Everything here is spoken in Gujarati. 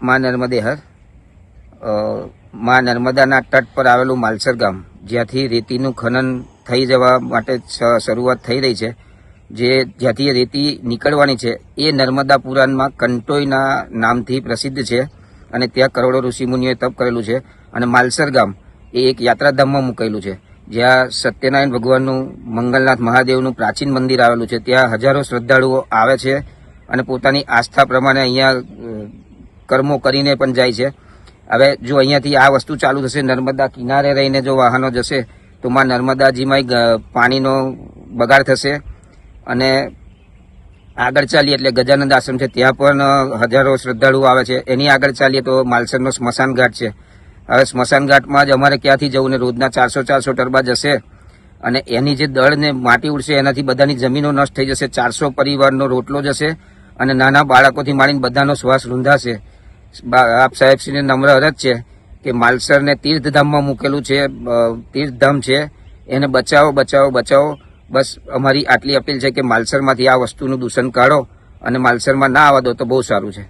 માં નર્મદે હર માં નર્મદાના તટ પર આવેલું માલસર ગામ, જ્યાંથી રેતીનું ખનન થઈ જવા માટે શરૂઆત થઈ રહી છે, જ્યાંથી રેતી નીકળવાની છે એ નર્મદા પુરાણમાં કંટોઈના નામથી પ્રસિદ્ધ છે અને ત્યાં કરોડો ઋષિમુનિઓએ તપ કરેલું છે. અને માલસર ગામ એ એક યાત્રાધામમાં મુકાયેલું છે, જ્યાં સત્યનારાયણ ભગવાનનું, મંગલનાથ મહાદેવનું પ્રાચીન મંદિર આવેલું છે. ત્યાં હજારો શ્રદ્ધાળુઓ આવે છે અને પોતાની આસ્થા પ્રમાણે અહીંયા કર્મો કરીને પણ જાય છે. હવે જો અહીંયાથી આ વસ્તુ ચાલુ થશે, નર્મદા કિનારે રહીને જો વાહનો જશે તો માં નર્મદાજીમાં પાણીનો બગાડ થશે. અને આગળ ચાલીએ એટલે ગજાનંદ આશ્રમ છે, ત્યાં પણ હજારો શ્રદ્ધાળુઓ આવે છે. એની આગળ ચાલીએ તો માલસરનો સ્મશાન ઘાટ છે. હવે સ્મશાન ઘાટમાં જ અમારે ક્યાંથી જવું ને રોજના 400 ટરબા જશે અને એની જે દળ ને માટી ઉડશે એનાથી બધાની જમીનો નષ્ટ થઈ જશે, 400 પરિવારનો રોટલો જશે અને નાના બાળકોથી માંડીને બધાનો શ્વાસ રૂંધાશે. આપ સાહેબશ્રીને નમ્ર અરજ છે કે માલસરને તીર્થધામમાં મૂકેલું છે, તીર્થધામ છે, એને બચાવો બચાવો બચાવો. બસ અમારી આટલી અપીલ છે કે માલસરમાંથી આ વસ્તુનું દૂષણ કાઢો અને માલસરમાં ના આવવા દો તો બહુ સારું છે.